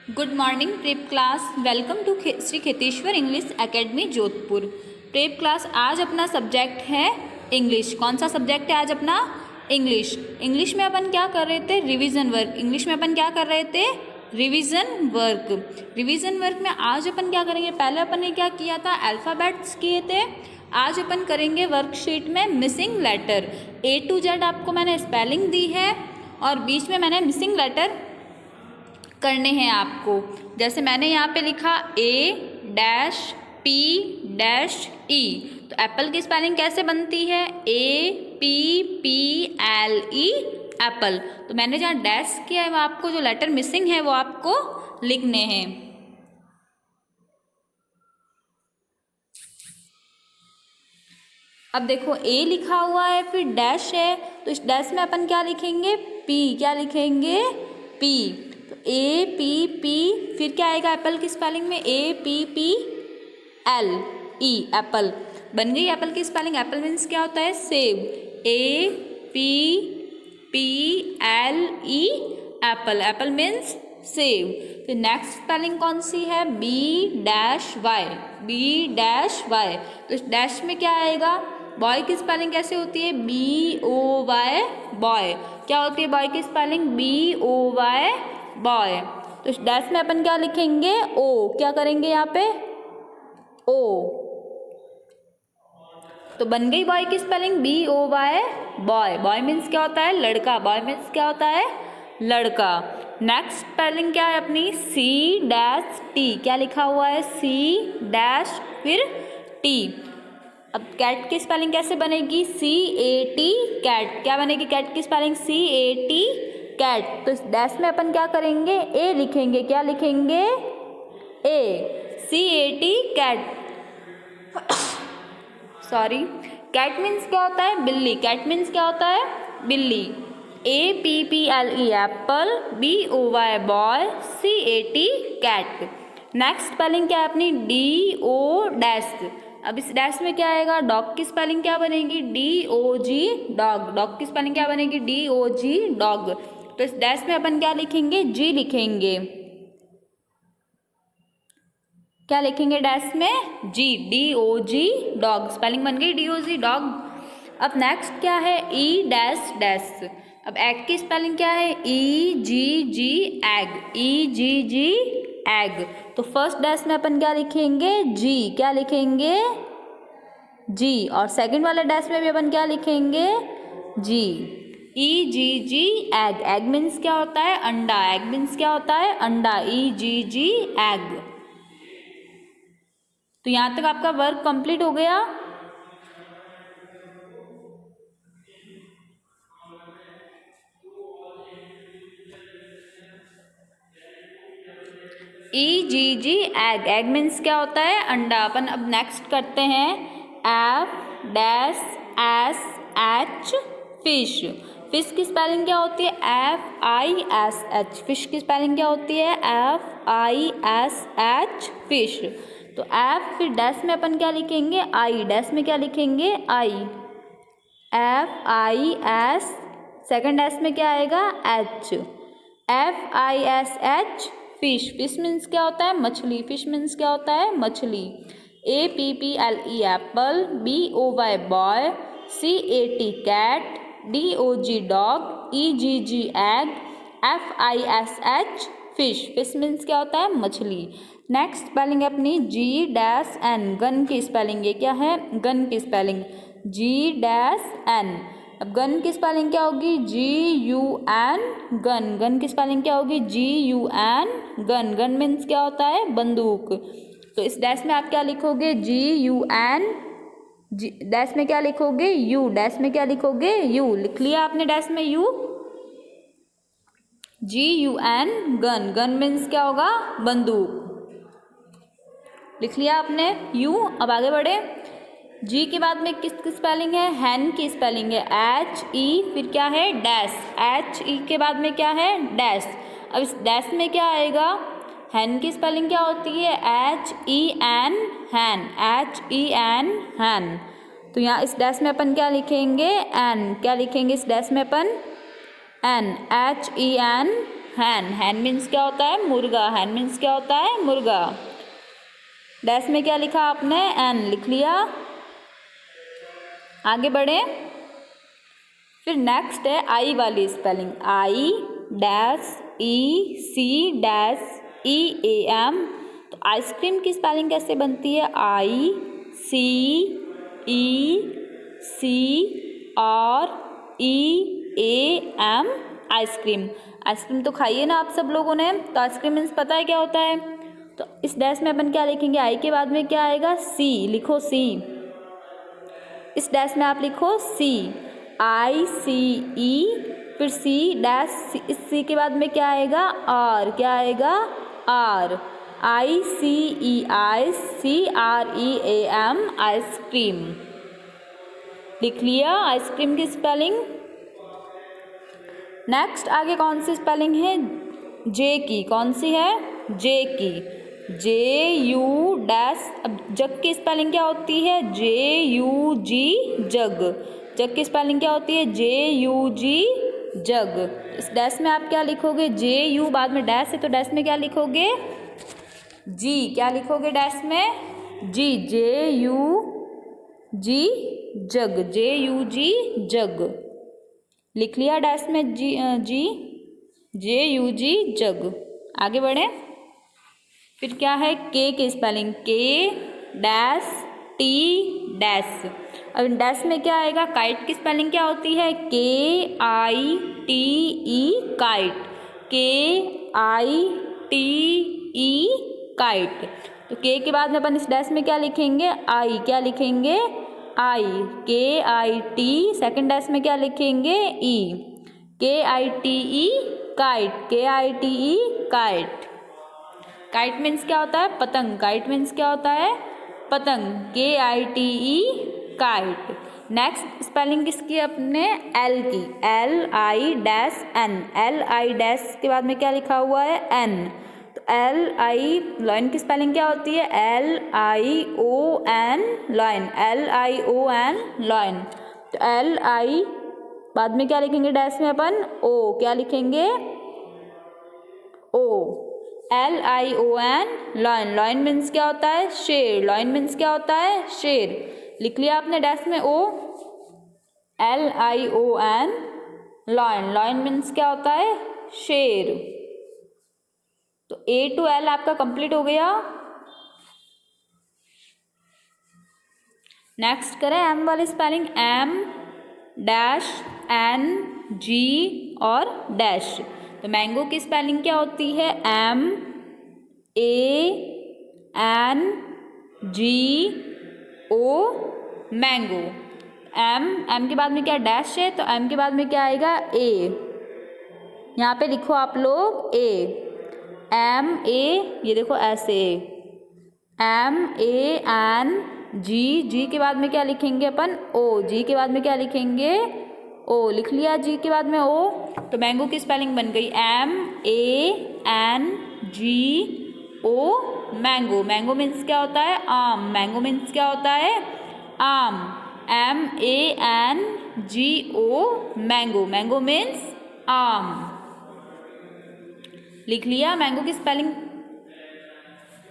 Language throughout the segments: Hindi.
Good morning prep class. Welcome to Shri Kheteshwar English academy Jodhpur. Prep class आज अपना सब्जेक्ट है इंग्लिश। कौन सा सब्जेक्ट है आज अपना? इंग्लिश। इंग्लिश में अपन क्या कर रहे थे? Revision work. इंग्लिश में अपन क्या कर रहे थे? Revision work. रिवीजन वर्क में आज अपन क्या करेंगे? पहले अपन ने क्या किया था? अल्फ़ाबेट्स किए थे। आज अपन करेंगे वर्कशीट में missing letter. A to Z आपको मैंने स्पेलिंग दी है और बीच में मैंने मिसिंग लेटर करने हैं आपको। जैसे मैंने यहाँ पे लिखा A-P-E, तो एप्पल की स्पेलिंग कैसे बनती है? APPLE, Apple. तो मैंने जहाँ डैश किया है वो आपको जो लेटर मिसिंग है वो आपको लिखने हैं। अब देखो A लिखा हुआ है, फिर डैश है, तो इस डैश में अपन क्या लिखेंगे? P। क्या लिखेंगे? P। तो APP, फिर क्या आएगा एप्पल की स्पेलिंग में? APPLE, Apple. बन गई एप्पल की स्पेलिंग। एप्पल मीन्स क्या होता है? सेब। APPLE, Apple. एप्पल मीन्स सेब। फिर नेक्स्ट स्पेलिंग कौन सी है? B-Y। B-Y, तो इस डैश में क्या आएगा? बॉय की स्पेलिंग कैसे होती है? BOY, boy. क्या होती है बॉय की स्पेलिंग? BOY, boy. तो इस डैश में अपन क्या लिखेंगे? O। क्या करेंगे यहाँ पे? O। तो बन गई बॉय की spelling BOY, boy. Boy means क्या होता है? लड़का। बॉय मीन्स क्या होता है? लड़का। नेक्स्ट स्पेलिंग क्या है अपनी? C-T। क्या लिखा हुआ है? C- फिर T। अब कैट की स्पेलिंग कैसे बनेगी? CAT, cat. क्या बनेगी कैट की स्पेलिंग? CAT, cat. तो इस डैश में अपन क्या करेंगे? A लिखेंगे। क्या लिखेंगे? A। CAT, cat. Sorry. Cat means क्या होता है? बिल्ली। कैट मीन्स क्या होता है? बिल्ली। APPLE, apple. BOY, boy. CAT, cat. Next spelling क्या है अपनी? DO dash. अब इस डैश में क्या आएगा? डॉग की स्पेलिंग क्या बनेगी? DOG, dog. डॉग की स्पेलिंग क्या बनेगी? DOG, dog. तो इस डैश में अपन क्या लिखेंगे? G लिखेंगे। क्या लिखेंगे डैश में? G, DOG, dog. स्पेलिंग बन गई DOG, डॉग। अब नेक्स्ट क्या है? E-डैश। अब एग की स्पेलिंग क्या है? EGG, egg. EGG, egg. तो फर्स्ट डैश में अपन क्या लिखेंगे? G। क्या लिखेंगे? G। और सेकंड वाले डैश में भी अपन क्या लिखेंगे? G। EGG, egg. Egg means क्या होता है? अंडा। एग मीन्स क्या होता है? अंडा। EGG, egg. तो यहाँ तक आपका वर्क कंप्लीट हो गया। EGG, egg. एग मीन्स क्या होता है? अंडा। अपन अब नेक्स्ट करते हैं F-S-H, फिश। फिश की स्पेलिंग क्या होती है? FISH। फिश की स्पेलिंग क्या होती है? FISH, fish. तो F, फिर डैश में अपन क्या लिखेंगे? I। डैश में क्या लिखेंगे? I। FIS, सेकंड डैश में क्या आएगा? H। FISH, fish. Fish means क्या होता है? मछली। फिश मीन्स क्या होता है? मछली। APPLE, apple. BOY, boy. CAT, cat. DOG, dog. EGG, egg. FISH, fish. Fish means क्या होता है? मछली। नेक्स्ट स्पेलिंग अपनी G-N, गन की स्पेलिंग। ये क्या है? गन की स्पेलिंग G-N। अब गन की स्पेलिंग क्या होगी? GUN, gun. गन की स्पेलिंग क्या होगी? GUN, gun. गन मीन्स क्या होता है? बंदूक। तो इस डैश में आप क्या लिखोगे? GUN। डैश में क्या लिखोगे? U। डैश में क्या लिखोगे? U। लिख लिया आपने डैश में U? GUN, gun. Gun means क्या होगा? बंदूक। लिख लिया आपने U। अब आगे बढ़े। G के बाद में किसकी स्पेलिंग है? हैन की स्पेलिंग है HE, फिर क्या है? डैश। HE के बाद में क्या है? डैश। अब इस डैश में क्या आएगा? हैन की स्पेलिंग क्या होती है? HEN, हैन। HEN, हैन। तो यहाँ इस डैश में अपन क्या लिखेंगे? N। क्या लिखेंगे इस डैश में अपन? N। HEN, हैन, हैन मीन्स क्या होता है? मुर्गा, हैन मीन्स क्या होता है? मुर्गा। डैश में क्या लिखा आपने? एन लिख लिया। आगे बढ़े, फिर नेक्स्ट है आई वाली spelling, I dash E C dash E A M. तो आइसक्रीम की स्पेलिंग कैसे बनती है? I C E C R E A M, ice cream. Ice cream तो खाई है ना आप सब लोगों ने, तो आइसक्रीम मीन्स पता है क्या होता है? तो इस डैश में अपन क्या लिखेंगे? आई के बाद में क्या आएगा? सी, लिखो सी। इस डैश में आप लिखो सी, आई सी ई, फिर सी डैश, इस सी के बाद में क्या आएगा? आर, क्या आएगा? R, I C E I C R E A M, ice cream. लिख लिया आइसक्रीम की स्पेलिंग। नेक्स्ट आगे कौन सी स्पेलिंग है? जे की। कौन सी है? जे की, जे यू डैश। अब जग की स्पेलिंग क्या होती है? जे यू जी, जग। जग की स्पेलिंग क्या होती है? जे यू जी, जग। इस डैश में आप क्या लिखोगे? जे यू, बाद में डैश है तो डैश में क्या लिखोगे? जी। क्या लिखोगे डैश में? जी, J U G, jug, J U G, jug. लिख लिया डैश में जी, जी, जे यू जी, जग। आगे बढ़े, फिर क्या है? के की स्पेलिंग, के डैश टी डैश। अब डैश में क्या आएगा? काइट की स्पेलिंग क्या होती है? के आई टी ई, काइट, के आई टी ई, काइट। तो के के बाद में अपन इस डैश में क्या लिखेंगे? आई, क्या लिखेंगे? आई, के आई टी, सेकेंड डैश में क्या लिखेंगे? ई, के आई टी ई, काइट, के I T E, kite. Kite means क्या होता है? पतंग। काइट मीन्स क्या होता है? पतंग, K I T E, kite. Next spelling किसकी है? अपने एल की, L I dash N, L I dash के बाद में क्या लिखा हुआ है? एन। तो एल आई, लॉयन की स्पेलिंग क्या होती है? L I O N, lion, L I O N, lion. तो एल आई बाद में क्या लिखेंगे डैश में अपन? ओ, क्या लिखेंगे? O, L I O N, lion. Lion means क्या होता है? शेर। लॉयन मीन्स क्या होता है? शेर। लिख लिया आपने डैश में O, L I O N, lion. Lion means क्या होता है? शेर। तो ए टू एल आपका कंप्लीट हो गया। नेक्स्ट करें एम वाली spelling, M dash N G और डैश। तो मैंगो की स्पेलिंग क्या होती है? M A N G O, mango. M के बाद में क्या? डैश है, तो एम के बाद में क्या आएगा? ए। यहाँ पे लिखो आप लोग ए, एम ए, ये देखो ऐसे, एम ए एन जी, जी के बाद में क्या लिखेंगे अपन? ओ, जी के बाद में क्या लिखेंगे? ओ। लिख लिया जी के बाद में ओ। तो मैंगो की स्पेलिंग बन गई M A N G O, mango. Mango means क्या होता है? आम। मैंगो मीन्स क्या होता है? आम, M A N G O, mango. Mango means आम। लिख लिया मैंगो की स्पेलिंग।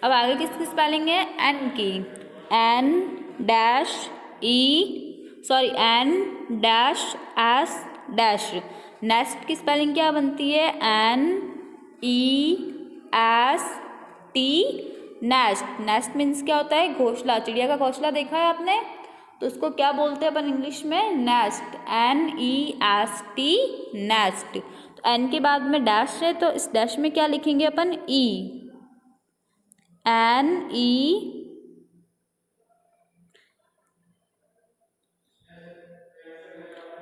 अब आगे किसकी स्पेलिंग है? एन की, N dash E, sorry N dash S dash. Nest की स्पेलिंग क्या बनती है? N E S T, nest. Nest means क्या होता है? घोंसला। चिड़िया का घोंसला देखा है आपने? तो उसको क्या बोलते हैं अपन इंग्लिश में? Nest, N E S T, nest. तो एन के बाद में डैश है, तो इस डैश में क्या लिखेंगे अपन? ई, एन ई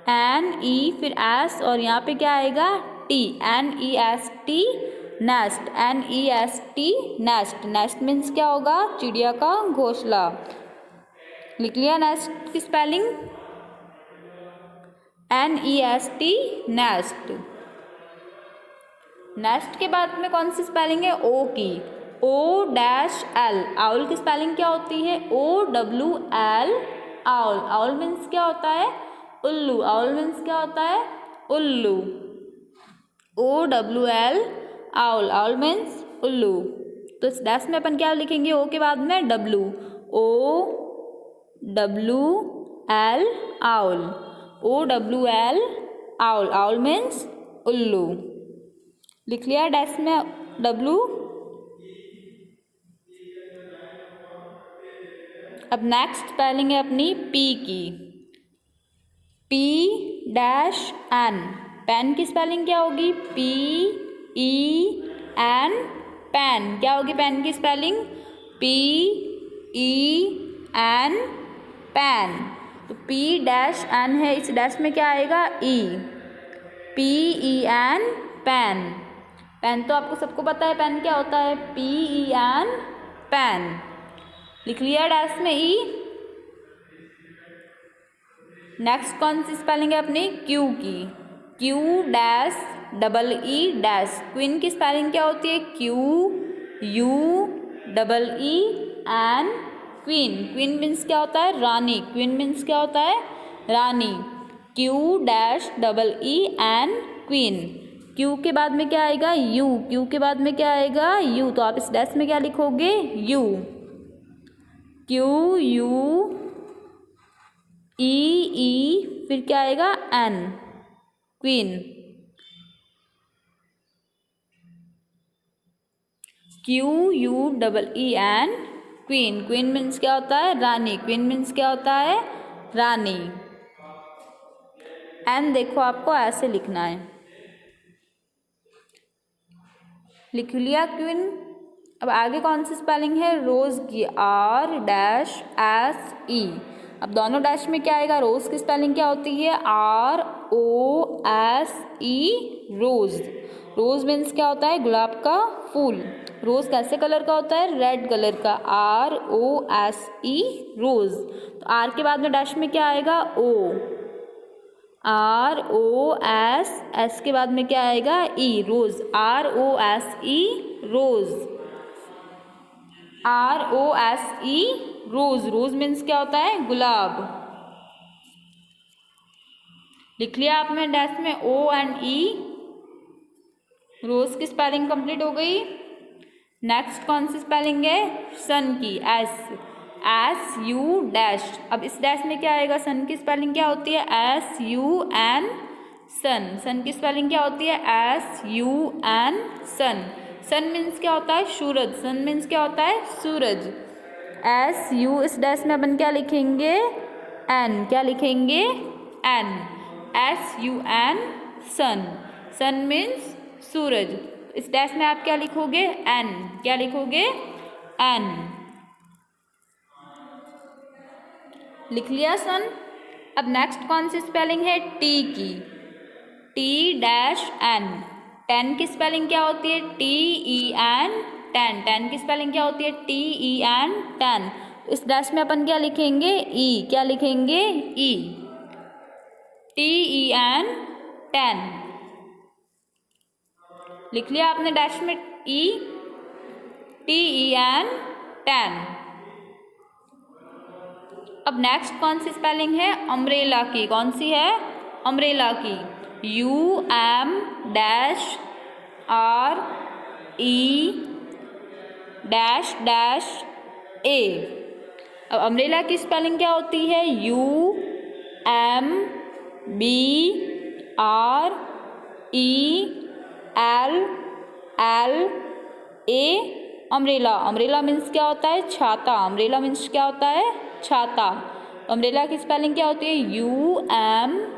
एन ई, फिर एस, और यहाँ पे क्या आएगा? T, N E S T, nest, N E S T, nest. Nest means क्या होगा? चिड़िया का घोंसला। लिख लिया नेस्ट की spelling, N E S T, nest. Nest के बाद में कौन सी स्पेलिंग है? ओ की, ओ डैश एल। आउल की स्पेलिंग क्या होती है? O W L, owl. Owl means क्या होता है? उल्लू। आउल मीन्स क्या होता है? उल्लू। OWL आउल, आउल मीन्स उल्लू। तो इस डैश में अपन क्या लिखेंगे, ओ के बाद में W, OWL owl, OWL owl, owl means उल्लू। लिख लिया डैश में W। अब नेक्स्ट स्पेलिंग है अपनी P की, P-N। पेन की स्पेलिंग क्या होगी, P-E-N, पेन। क्या होगी पेन की स्पेलिंग, P-E-N, पेन। तो P-N है, इस डैश में क्या आएगा, E, P-E-N, पेन। पेन तो आपको सबको पता है पेन क्या होता है, P-E-N, पेन। लिख लिया डैश में E। नेक्स्ट कौन सी स्पेलिंग है अपनी, Q की, Q-E-E, क्वीन की स्पेलिंग क्या होती है, Q-U-E-E-N, क्वीन। क्वीन मीन्स क्या होता है, रानी। क्वीन मीन्स क्या होता है, रानी। Q-E-E-N, queen. Q के बाद में क्या आएगा, U, Q के बाद में क्या आएगा, U। तो आप इस डैश में क्या लिखोगे, U, Q-U-E-E, फिर क्या आएगा, N, queen. Q-U-E-E-N, queen. Queen means क्या होता है, रानी। क्वीन मीन्स क्या होता है, रानी। एन देखो आपको ऐसे लिखना है, लिख लिया क्वीन। अब आगे कौन सी स्पेलिंग है, रोज की, R-S-E। अब दोनों डैश में क्या आएगा, रोज की स्पेलिंग क्या होती है, R-O-S-E, रोज। रोज मीन्स क्या होता है, गुलाब का फूल। रोज कैसे कलर का होता है, रेड कलर का, R-O-S-E, रोज। तो आर के बाद में डैश में क्या आएगा, O, R-O-S के बाद में क्या आएगा, E, रोज, R-O-S-E, रोज, R-O-S-E, रोज। रोज मीन्स क्या होता है, गुलाब। लिख लिया आपने डैश में O एंड E, रोज की स्पेलिंग कंप्लीट हो गई। नेक्स्ट कौन सी स्पेलिंग है, सन की, S-U डैश। अब इस डैश में क्या आएगा, सन की स्पेलिंग क्या होती है, S-U-N, सन। सन की स्पेलिंग क्या होती है, S-U-N, सन। सन मीन्स क्या होता है, सूरज। सन मीन्स क्या होता है, सूरज। S-U, इस डैश में अपन क्या लिखेंगे, N, क्या लिखेंगे, N, S-U-N, सन। सन मीन्स सूरज। इस डैश में आप क्या लिखोगे, N, क्या लिखोगे, N। लिख लिया सन। अब नेक्स्ट कौन सी स्पेलिंग है, T की, T-N। टेन की स्पेलिंग क्या होती है, T-E-N, टेन। टेन की स्पेलिंग क्या होती है, T-E-N, टेन। इस डैश में अपन क्या लिखेंगे, E, क्या लिखेंगे, E, T-E-N, टेन। लिख लिया आपने डैश में E, T-E-N, टेन। अब नेक्स्ट कौन सी स्पेलिंग है, अम्ब्रेला की। कौन सी है, अम्ब्रेला की, U-M-R-E-A। अब अम्ब्रेला की स्पेलिंग क्या होती है, U-M-B-R-E-L-L-A, अम्ब्रेला। अम्ब्रेला मीन्स क्या होता है, छाता। अम्ब्रेला मीन्स क्या होता है, छाता। अम्ब्रेला की स्पेलिंग क्या होती है, U-M-B-R-E-L-L-A,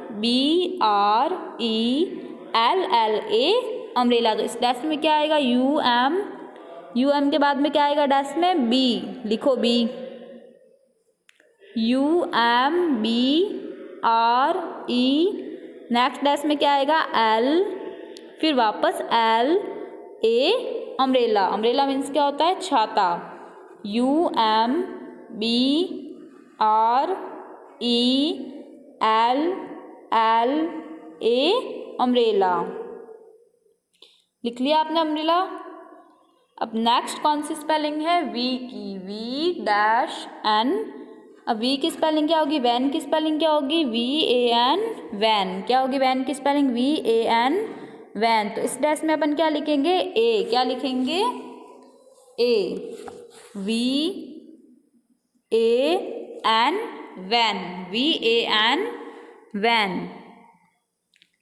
अम्ब्रेला। तो इस डैश में क्या आएगा, U-M के बाद में क्या आएगा डैश में, B, लिखो B, U-M-B-R-E, नेक्स्ट डैश में क्या आएगा, L, फिर वापस L-A, अम्ब्रेला। अम्ब्रेला मीन्स क्या होता है, छाता। U-M-B-R-E-L-L-A, umbrella. लिख लिया आपने अम्ब्रेला। अब नेक्स्ट कौन सी स्पेलिंग है, V की, V-N। अब V की स्पेलिंग क्या होगी, वैन की स्पेलिंग क्या होगी, V-A-N, वैन। क्या होगी वैन की स्पेलिंग, V-A-N, वैन। तो इस डैश में अपन क्या लिखेंगे, ए, क्या लिखेंगे, A, V A N, van, V A N, van.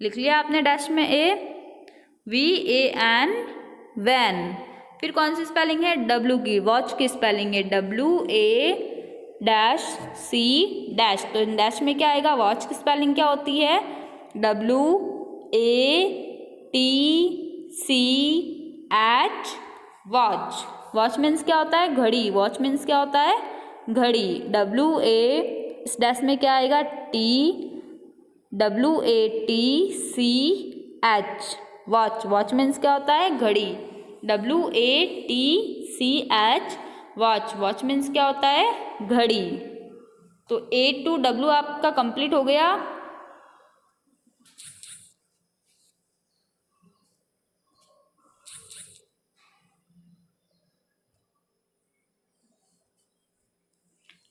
लिख लिया आपने डैश में A, V A N, van. फिर कौन सी स्पेलिंग है, डब्लू की, वॉच की स्पेलिंग है W A dash C dash. तो इन डैश में क्या आएगा, वॉच की स्पेलिंग क्या होती है, W A T C H, watch. Watch means क्या होता है, घड़ी, वॉच मीन्स क्या होता है, घड़ी। डब्लू ए, इस डैश में क्या आएगा, T, W A T C H, watch. Watch means क्या होता है, घड़ी, W A T C H, watch. Watch means क्या होता है, घड़ी। तो ए टू डब्लू आपका कंप्लीट हो गया।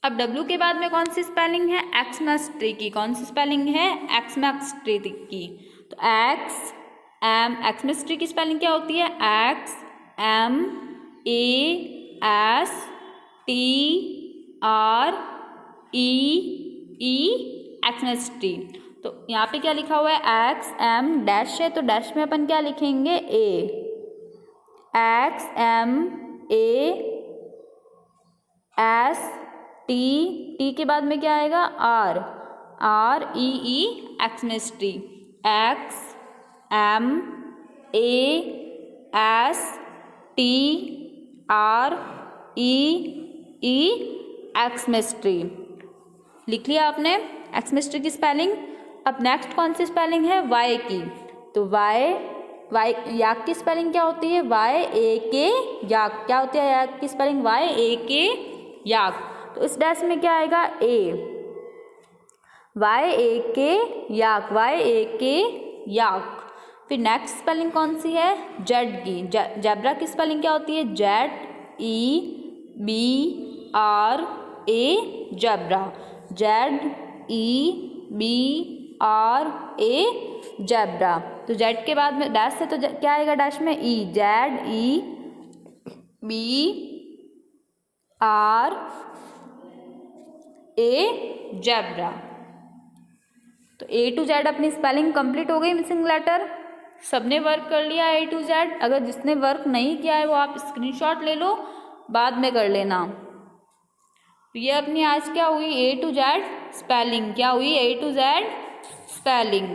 अब डब्लू के बाद में कौन सी स्पेलिंग है, एक्समस ट्री की। कौन सी स्पेलिंग है, एक्समस ट्री की। तो एक्स एम, एक्समस ट्री की स्पेलिंग क्या होती है, X M A S T R E E, Xmas tree. तो यहाँ पे क्या लिखा हुआ है, एक्स एम डैश है, तो डैश में अपन क्या लिखेंगे, A, X M A S T, T के बाद में क्या आएगा, R, R E E, Xmas tree, X M A S T R E E, Xmas tree. लिख लिया आपने एक्समस ट्री की स्पेलिंग। अब नेक्स्ट कौन सी स्पेलिंग है, वाई की। तो वाई, वाई याक की स्पेलिंग क्या होती है, वाई ए के याक। क्या होती है याक की स्पेलिंग, वाई ए के याक। तो इस डैश में क्या आएगा, ए, वाई ए के याक, वाई ए के याक। फिर नेक्स्ट स्पेलिंग कौन सी है, जेड की। जेब्रा की स्पेलिंग क्या होती है, Z E B R A, zebra, Z E B R A, zebra. तो जेड के बाद में डैश है, तो क्या आएगा डैश में, E, Z E B R A, zebra. तो ए टू जेड अपनी स्पेलिंग कंप्लीट हो गई, मिसिंग लेटर। सबने वर्क कर लिया ए टू जेड। अगर जिसने वर्क नहीं किया है वो आप स्क्रीनशॉट ले लो, बाद में कर लेना। ये अपनी आज क्या हुई, ए टू जेड स्पेलिंग। क्या हुई, ए टू जेड स्पेलिंग।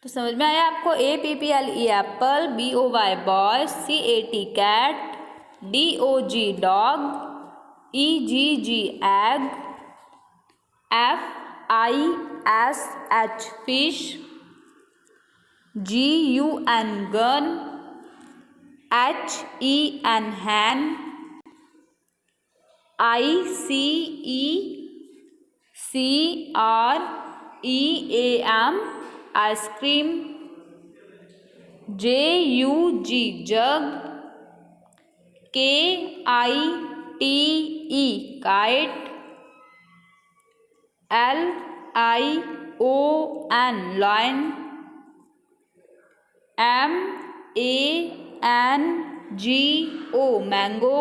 तो समझ में आया आपको, A P P L E apple, B O Y boy, C A T cat, D O G dog, E G G egg, F I S H fish, G U N gun, H E N hen, I C E C R E A M ice cream, J U G jug, K I T E kite, L I O N lion, M A N G O mango,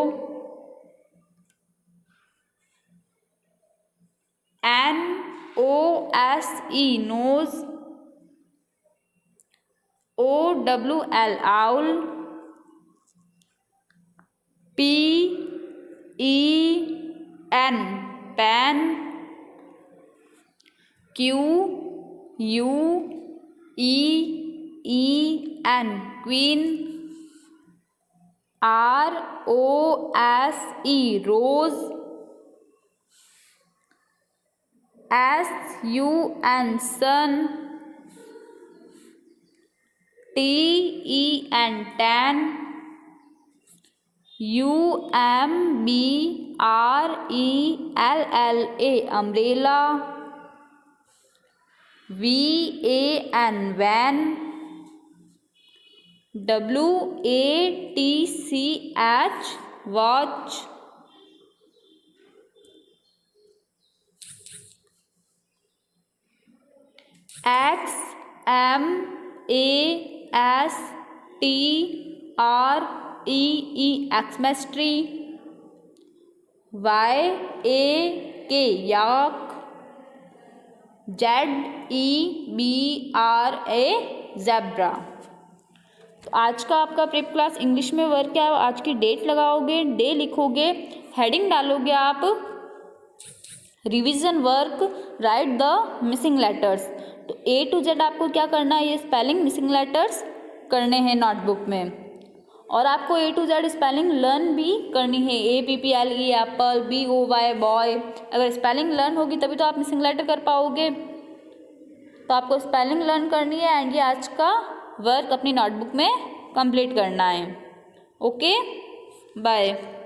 N O S E nose, O W L owl, P E N pen, Q U E N queen, R O S E rose, S U N sun, T E N ten, U M B R E L L A umbrella, V A N van, W A T C H watch, XMASTREE Xmas tree, YAK yak, ZEBRA zebra. तो आज का आपका प्रेप क्लास इंग्लिश में वर्क क्या है, आज की डेट लगाओगे, डे लिखोगे, हेडिंग डालोगे आप revision work, right the missing letters. तो A to Z आपको क्या करना है, ये स्पेलिंग मिसिंग लेटर्स करने हैं नोटबुक में, और आपको A to Z spelling learn भी करनी है, APPLE एप्पल, BOY बॉय। अगर स्पेलिंग लर्न होगी तभी तो आप मिसिंग लेटर कर पाओगे। तो आपको स्पेलिंग लर्न करनी है एंड ये आज का वर्क अपनी नोटबुक में कंप्लीट करना है। Okay, bye.